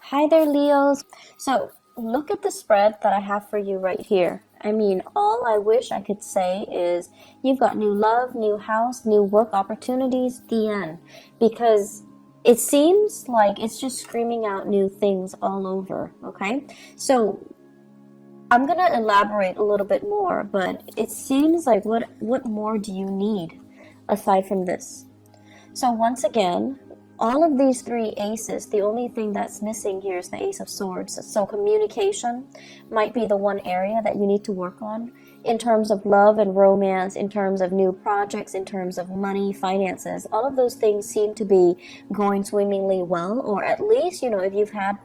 Hi there, Leos. So, look at the spread that I have for you right here. I mean, all I wish I could say is you've got new love, new house, new work opportunities, the end. Because it seems like it's just screaming out new things all over, okay? So, I'm gonna elaborate a little bit more, but it seems like what more do you need aside from this? So once again, all of these three aces, the only thing that's missing here is the Ace of Swords. So communication might be the one area that you need to work on in terms of love and romance, in terms of new projects, in terms of money, finances. All of those things seem to be going swimmingly well, or at least, if you've had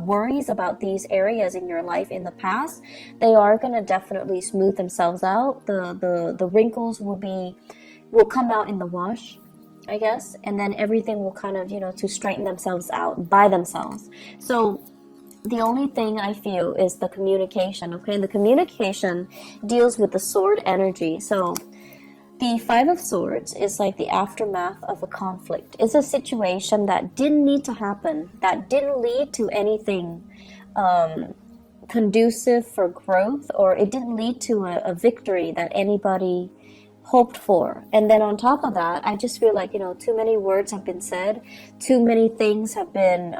worries about these areas in your life in the past, they are going to definitely smooth themselves out. The wrinkles will come out in the wash, I guess, and then everything will kind of, to straighten themselves out by themselves. So the only thing I feel is the communication, okay? And the communication deals with the sword energy. So the Five of Swords is like the aftermath of a conflict. It's a situation that didn't need to happen, that didn't lead to anything conducive for growth, or it didn't lead to a victory that anybody hoped for. And then on top of that, I just feel like, too many words have been said, too many things have been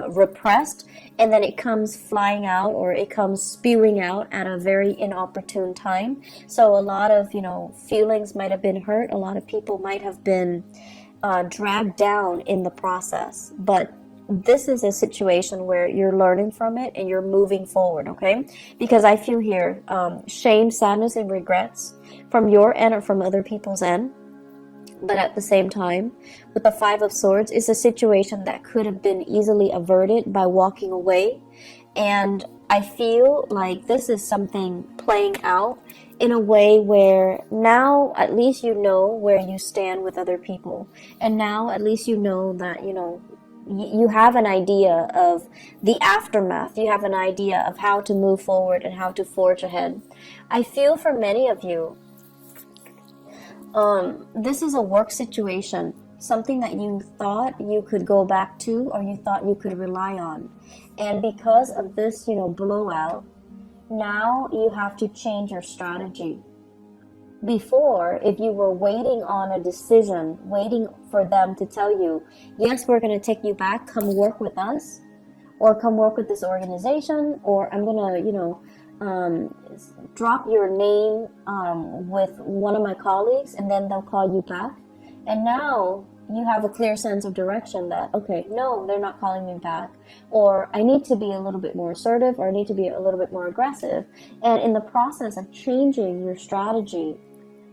repressed, and then it comes flying out, or it comes spewing out at a very inopportune time. So a lot of, feelings might have been hurt. A lot of people might have been dragged down in the process. But this is a situation where you're learning from it and you're moving forward, okay? Because I feel here shame, sadness, and regrets from your end or from other people's end. But at the same time, with the Five of Swords, it's a situation that could have been easily averted by walking away. And I feel like this is something playing out in a way where now at least you know where you stand with other people. And now at least you know that, you have an idea of the aftermath. You have an idea of how to move forward and how to forge ahead. I feel for many of you, this is a work situation, something that you thought you could go back to or you thought you could rely on. And because of this, blowout, now you have to change your strategy. Before, if you were waiting on a decision, waiting for them to tell you, yes, we're going to take you back, come work with us, or come work with this organization, or I'm going to, drop your name with one of my colleagues, and then they'll call you back. And now you have a clear sense of direction that, okay, no, they're not calling me back, or I need to be a little bit more assertive, or I need to be a little bit more aggressive. And in the process of changing your strategy,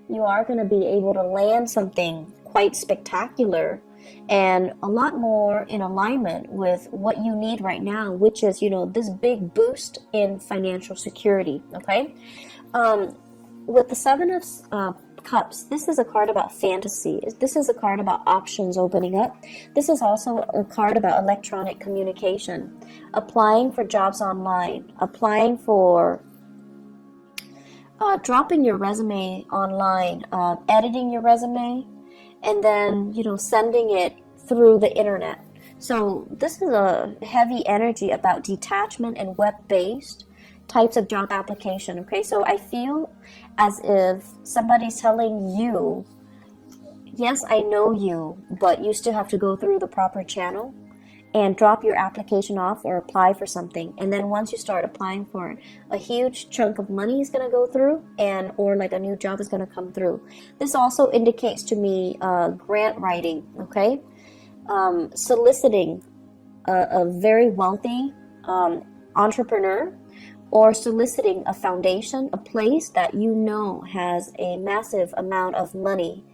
you are going to be able to land something quite spectacular and a lot more in alignment with what you need right now, which is, this big boost in financial security, okay? With the Seven of Cups, this is a card about fantasy. This is a card about options opening up. This is also a card about electronic communication, applying for jobs online, applying for dropping your resume online, editing your resume, and then, sending it through the internet. So this is a heavy energy about detachment and web-based types of job application, okay? So I feel as if somebody's telling you, yes, I know you, but you still have to go through the proper channel and drop your application off or apply for something. And then once you start applying for it, a huge chunk of money is going to go through, or like a new job is going to come through. This also indicates to me grant writing, okay? Soliciting a very wealthy entrepreneur, or soliciting a foundation, a place that has a massive amount of money,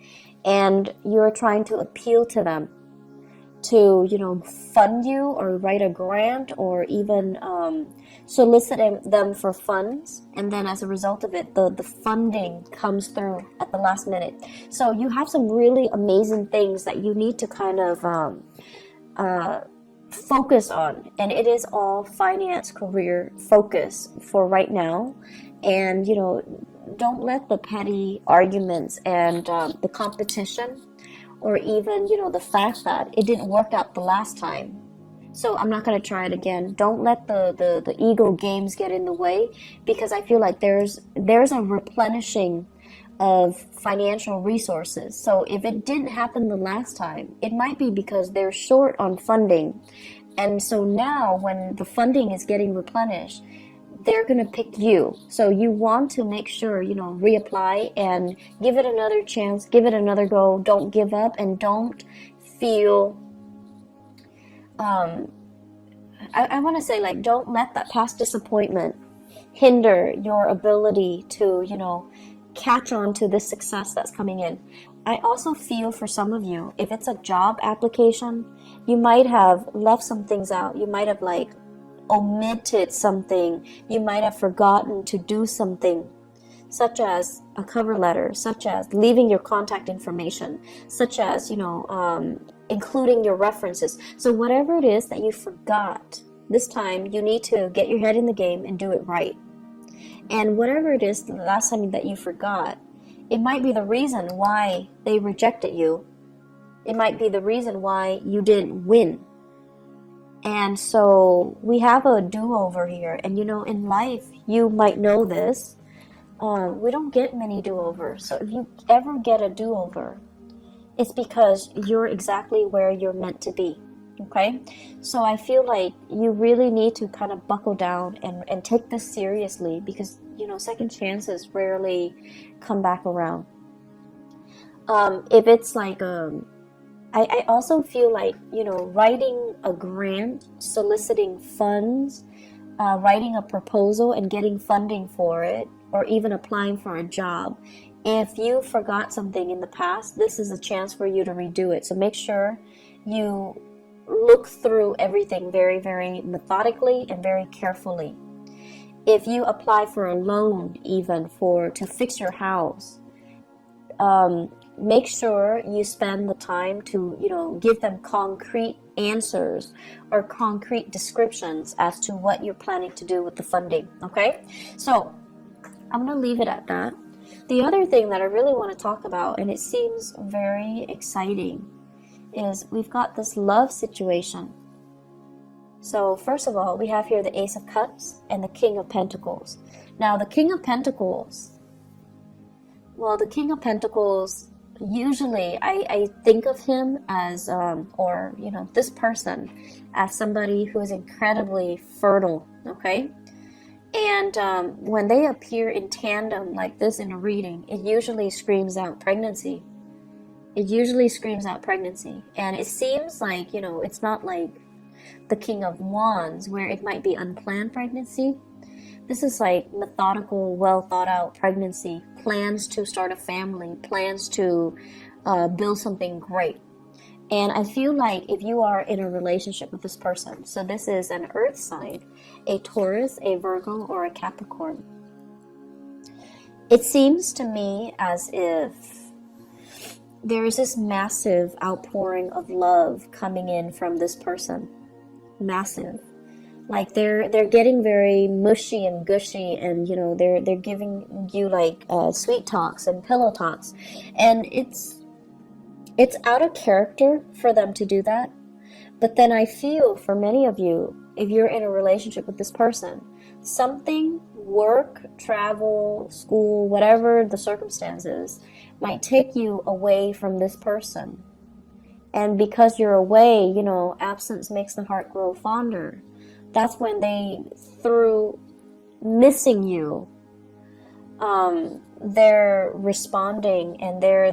and you're trying to appeal to them to, fund you or write a grant, or even solicit them for funds. And then as a result of it, the funding comes through at the last minute. So you have some really amazing things that you need to kind of focus on. And it is all finance career focus for right now. And, don't let the petty arguments and the competition, or even, the fact that it didn't work out the last time, So I'm not going to try it again. Don't let the ego games get in the way, because I feel like there's a replenishing of financial resources. So if it didn't happen the last time, it might be because they're short on funding. And so now when the funding is getting replenished, they're going to pick you. So you want to make sure, reapply and give it another chance, give it another go. Don't give up, and don't feel, I want to say, like, don't let that past disappointment hinder your ability to, catch on to this success that's coming in. I also feel for some of you, if it's a job application, you might have left some things out. You might have omitted something. You might have forgotten to do something, such as a cover letter, such as leaving your contact information, such as, including your references. So whatever it is that you forgot, this time you need to get your head in the game and do it right. And whatever it is the last time that you forgot, it might be the reason why they rejected you. It might be the reason why you didn't win. And so we have a do-over here. And in life, you might know this. We don't get many do-overs. So if you ever get a do-over, it's because you're exactly where you're meant to be. Okay? So I feel like you really need to kind of buckle down and take this seriously, because, second chances rarely come back around. If it's like, I also feel like, writing a grant, soliciting funds, writing a proposal and getting funding for it, or even applying for a job. If you forgot something in the past, this is a chance for you to redo it. So make sure you look through everything very, very methodically and very carefully. If you apply for a loan, even to fix your house, make sure you spend the time to, give them concrete answers or concrete descriptions as to what you're planning to do with the funding. Okay? So I'm going to leave it at that. The other thing that I really want to talk about, and it seems very exciting, is we've got this love situation. So first of all, we have here the Ace of Cups and the King of Pentacles. Now the King of Pentacles, usually I think of him as, this person as somebody who is incredibly fertile, okay? And when they appear in tandem like this in a reading, it usually screams out pregnancy. And it seems like, it's not like the King of Wands, where it might be unplanned pregnancy. This is like methodical, well thought out pregnancy, plans to start a family, plans to build something great. And I feel like if you are in a relationship with this person, so this is an earth sign, a Taurus, a Virgo, or a Capricorn, it seems to me as if there is this massive outpouring of love coming in from this person. Massive. Like they're getting very mushy and gushy, and they're giving you sweet talks and pillow talks, and it's out of character for them to do that. But then I feel for many of you, if you're in a relationship with this person, something, work, travel, school, whatever the circumstances, might take you away from this person. And because you're away, absence makes the heart grow fonder. That's when they, through missing you, they're responding, and they're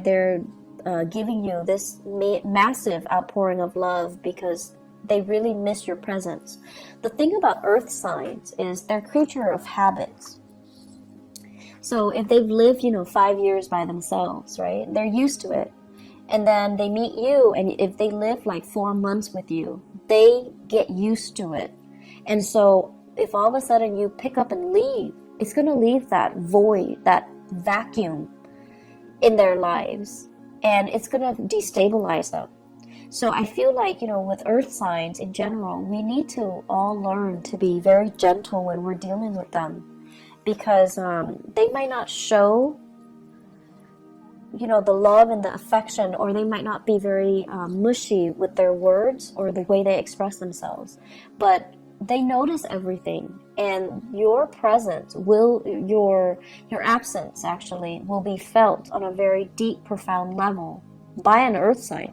giving you this massive outpouring of love because they really miss your presence. The thing about earth signs is they're creature of habits. So if they've lived, 5 years by themselves, right, they're used to it. And then they meet you, and if they live 4 months with you, they get used to it. And so if all of a sudden you pick up and leave, it's going to leave that void, that vacuum in their lives, and it's going to destabilize them. So I feel like, with earth signs in general, we need to all learn to be very gentle when we're dealing with them, because they might not show you know, the love and the affection, or they might not be very mushy with their words or the way they express themselves, but they notice everything, and your presence will, your absence actually will be felt on a very deep, profound level by an earth sign.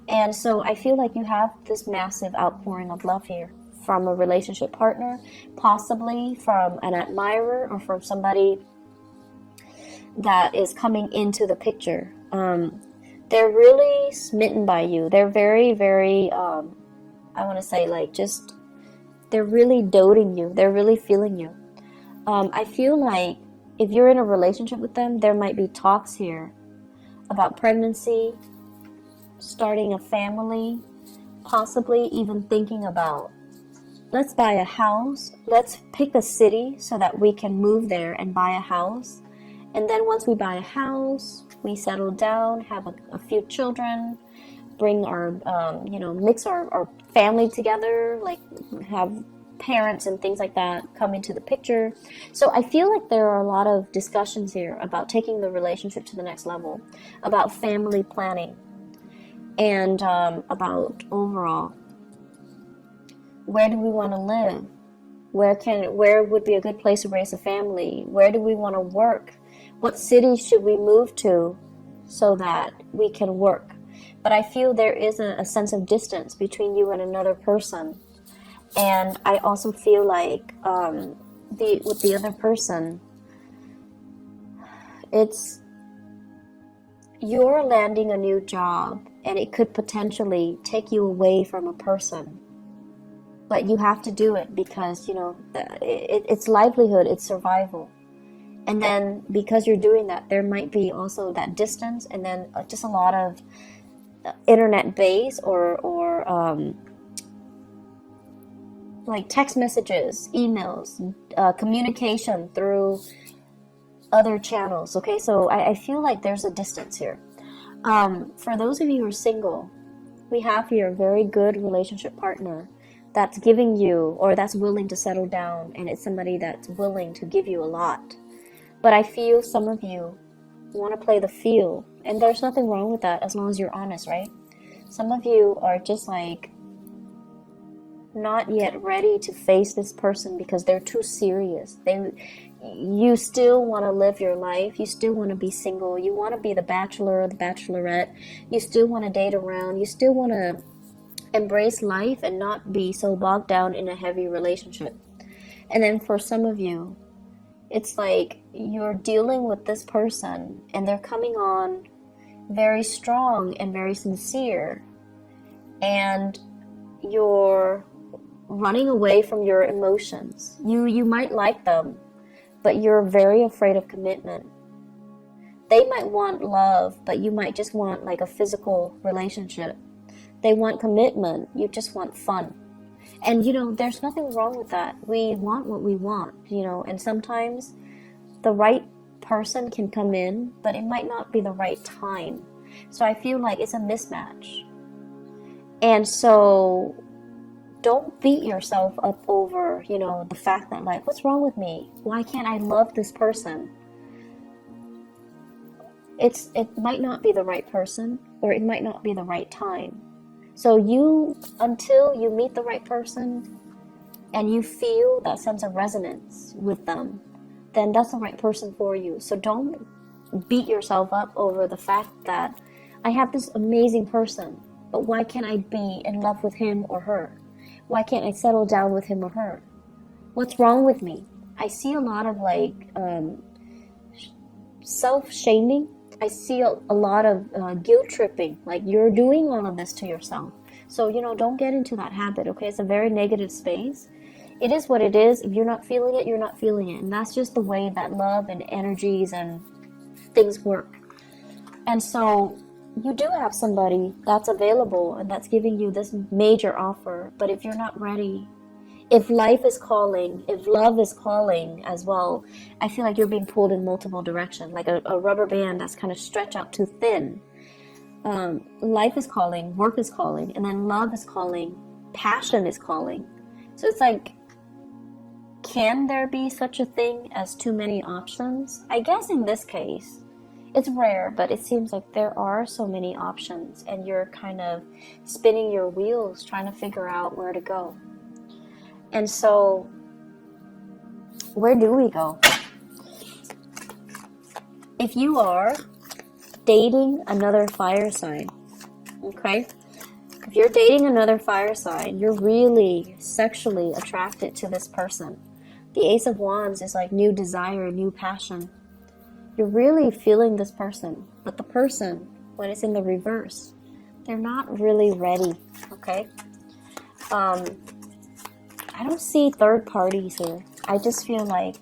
And so I feel like you have this massive outpouring of love here from a relationship partner, possibly from an admirer or from somebody that is coming into the picture. They're really smitten by you. They're very, very, I want to say, like, just, they're really doting you. They're really feeling you. I feel like if you're in a relationship with them, there might be talks here about pregnancy, starting a family, possibly even thinking about, let's buy a house, let's pick a city so that we can move there and buy a house. And then once we buy a house, we settle down, have a few children, bring our, mix our family together, like have parents and things like that come into the picture. So I feel like there are a lot of discussions here about taking the relationship to the next level, about family planning, and about overall, where do we want to live? Where would be a good place to raise a family? Where do we want to work? What city should we move to so that we can work? But I feel there is a sense of distance between you and another person. And I also feel like with the other person, it's, you're landing a new job and it could potentially take you away from a person. But you have to do it because, it's livelihood, it's survival. And then because you're doing that, there might be also that distance, and then just a lot of internet base or like text messages, emails, communication through other channels. Okay, so I feel like there's a distance here. For those of you who are single, we have here a very good relationship partner that's giving you, or that's willing to settle down, and it's somebody that's willing to give you a lot. But I feel some of you want to play the feel, and there's nothing wrong with that as long as you're honest, right? Some of you are just like not yet ready to face this person because they're too serious. You still want to live your life. You still want to be single. You want to be the bachelor or the bachelorette. You still want to date around. You still want to embrace life and not be so bogged down in a heavy relationship. And then for some of you, it's like you're dealing with this person and they're coming on very strong and very sincere, and you're running away from your emotions. You might like them, but you're very afraid of commitment. They might want love, but you might just want like a physical relationship. They want commitment, you just want fun. And there's nothing wrong with that. We want what we want, and sometimes the right person can come in, but it might not be the right time. So I feel like it's a mismatch. And so don't beat yourself up over, the fact that, like, what's wrong with me? Why can't I love this person? It might not be the right person, or it might not be the right time. So until you meet the right person and you feel that sense of resonance with them, then that's the right person for you. So don't beat yourself up over the fact that I have this amazing person, but why can't I be in love with him or her? Why can't I settle down with him or her? What's wrong with me? I see a lot of self-shaming. I see a lot of guilt tripping, like you're doing all of this to yourself. So, don't get into that habit, okay? It's a very negative space. It is what it is. If you're not feeling it, you're not feeling it. And that's just the way that love and energies and things work. And so you do have somebody that's available and that's giving you this major offer. But if you're not ready, if life is calling, if love is calling as well, I feel like you're being pulled in multiple directions, like a rubber band that's kind of stretched out too thin. Life is calling, work is calling, and then love is calling, passion is calling. So it's like, can there be such a thing as too many options? I guess in this case, It's rare, but it seems like there are so many options, and you're kind of spinning your wheels trying to figure out where to go. And so, where do we go? If you are dating another fire sign, okay? If you're dating another fire sign, you're really sexually attracted to this person. The Ace of Wands is like new desire, new passion. You're really feeling this person, but the person, when it's in the reverse, they're not really ready, okay? I don't see third parties here. I just feel like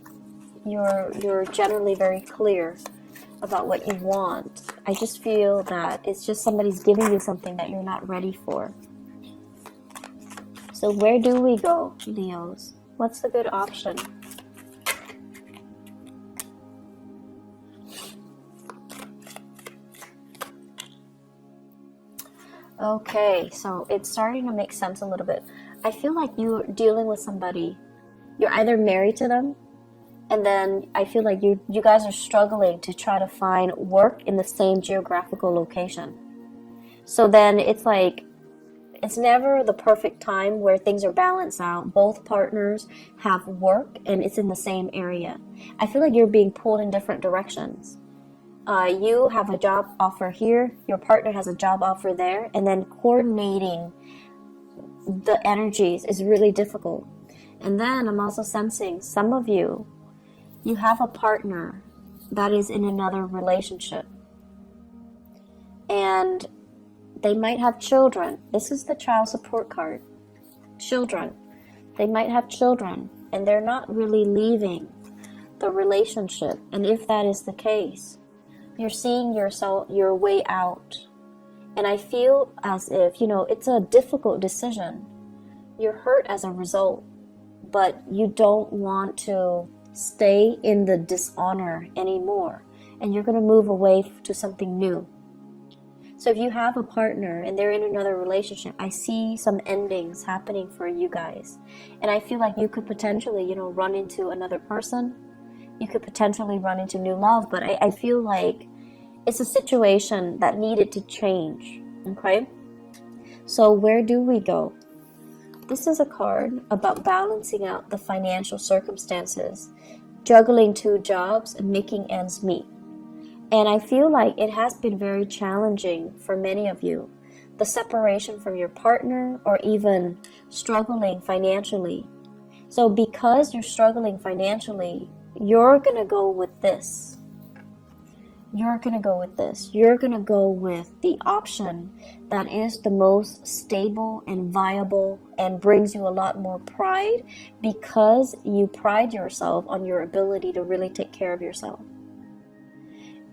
you're generally very clear about what you want. I just feel that it's just somebody's giving you something that you're not ready for. So where do we go, Leos? What's the good option? Okay, so it's starting to make sense a little bit. I feel like you're dealing with somebody. You're either married to them, and then I feel like you guys are struggling to try to find work in the same geographical location. So then it's like, it's never the perfect time where things are balanced out. Both partners have work and it's in the same area. I feel like you're being pulled in different directions. You have a job offer here, your partner has a job offer there, and then coordinating the energies is really difficult. And then I'm also sensing some of you have a partner that is in another relationship. And they might have children. This is the child support card. Children. They might have children, and they're not really leaving the relationship. And if that is the case, you're seeing your way out. And I feel as if, it's a difficult decision. You're hurt as a result, but you don't want to stay in the dishonor anymore. And you're going to move away to something new. So if you have a partner and they're in another relationship, I see some endings happening for you guys. And I feel like you could potentially, run into another person. You could potentially run into new love, but I feel like it's a situation that needed to change, okay? So where do we go? This is a card about balancing out the financial circumstances, juggling 2 jobs, and making ends meet. And I feel like it has been very challenging for many of you. The separation from your partner or even struggling financially. So because you're struggling financially, you're going to go with this. You're going to go with this. You're going to go with the option that is the most stable and viable and brings you a lot more pride because you pride yourself on your ability to really take care of yourself.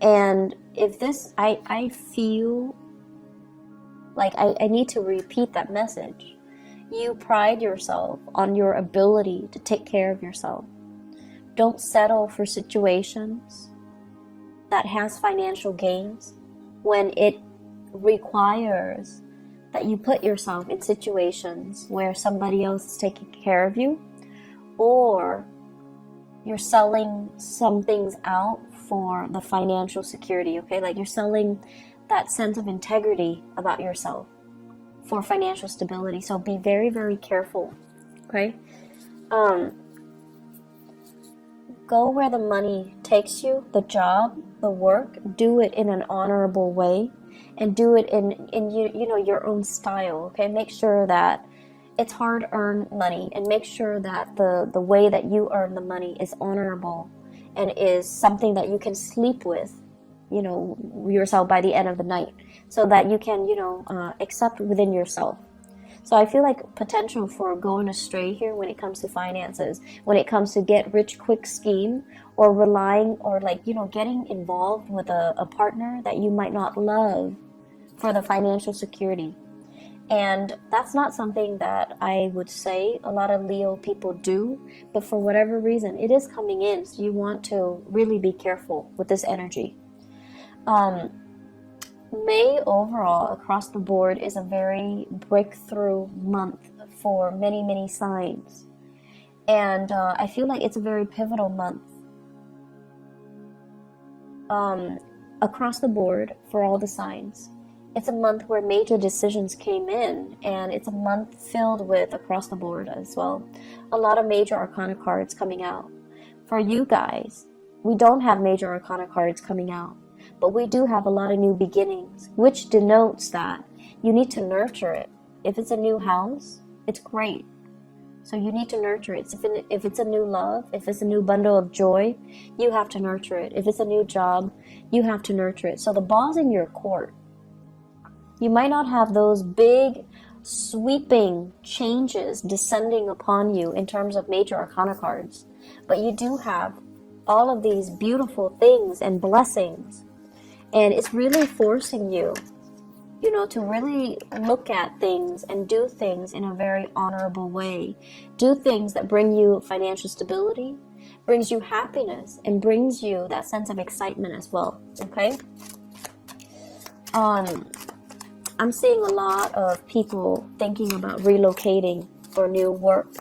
And if this, I feel like I need to repeat that message. You pride yourself on your ability to take care of yourself. Don't settle for situations that has financial gains when it requires that you put yourself in situations where somebody else is taking care of you, or you're selling some things out for the financial security, okay? Like you're selling that sense of integrity about yourself for financial stability. So be very, very careful, okay? Go where the money takes you, the job, the work. Do it in an honorable way, and do it in your own style, okay? Make sure that it's hard-earned money, and make sure that the way that you earn the money is honorable and is something that you can sleep with, yourself by the end of the night, so that you can, accept within yourself. So I feel like potential for going astray here when it comes to finances, when it comes to get rich quick scheme, or relying, or getting involved with a partner that you might not love for the financial security. And that's not something that I would say a lot of Leo people do, but for whatever reason, it is coming in. So you want to really be careful with this energy. May overall across the board is a very breakthrough month for many, many signs. And I feel like it's a very pivotal month. across the board for all the signs. It's a month where major decisions came in, and it's a month filled with across the board as well. A lot of major arcana cards coming out. For you guys, we don't have major arcana cards coming out, but we do have a lot of new beginnings, which denotes that you need to nurture it. If it's a new house, it's great. So you need to nurture it. If it's a new love, if it's a new bundle of joy, you have to nurture it. If it's a new job, you have to nurture it. So the ball's in your court. You might not have those big, sweeping changes descending upon you in terms of major arcana cards, but you do have all of these beautiful things and blessings, and it's really forcing you, to really look at things and do things in a very honorable way. Do things that bring you financial stability, brings you happiness, and brings you that sense of excitement as well, okay? I'm seeing a lot of people thinking about relocating for new work,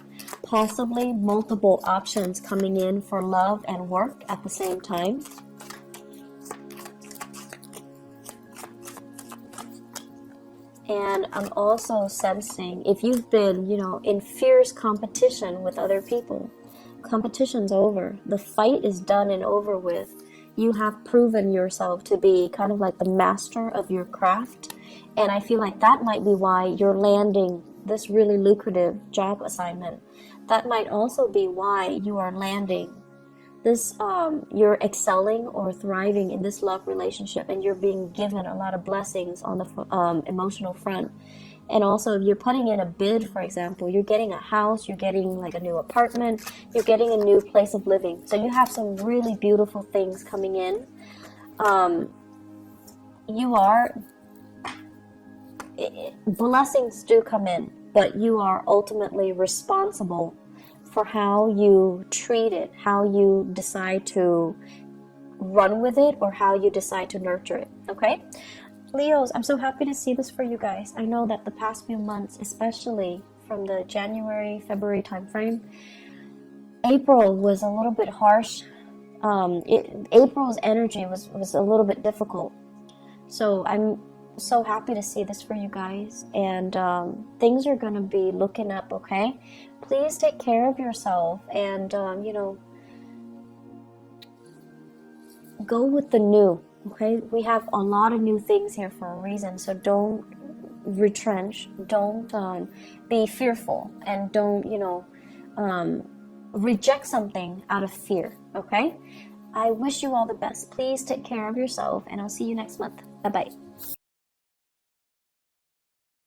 possibly multiple options coming in for love and work at the same time. And I'm also sensing if you've been, in fierce competition with other people, competition's over. The fight is done and over with. You have proven yourself to be kind of like the master of your craft. And I feel like that might be why you're landing this really lucrative job assignment. That might also be why you are landing this, you're excelling or thriving in this love relationship, and you're being given a lot of blessings on the emotional front. And also, if you're putting in a bid, for example, you're getting a house, you're getting like a new apartment, you're getting a new place of living. So you have some really beautiful things coming in. Blessings do come in, but you are ultimately responsible for how you treat it, how you decide to run with it, or how you decide to nurture it, okay? Leos, I'm so happy to see this for you guys. I know that the past few months, especially from the January, February timeframe, April was a little bit harsh. April's energy was a little bit difficult. So I'm so happy to see this for you guys, and things are going to be looking up, okay? Please take care of yourself, and go with the new, okay? We have a lot of new things here for a reason, so don't retrench, don't be fearful, and don't reject something out of fear, okay? I wish you all the best. Please take care of yourself, and I'll see you next month. Bye bye.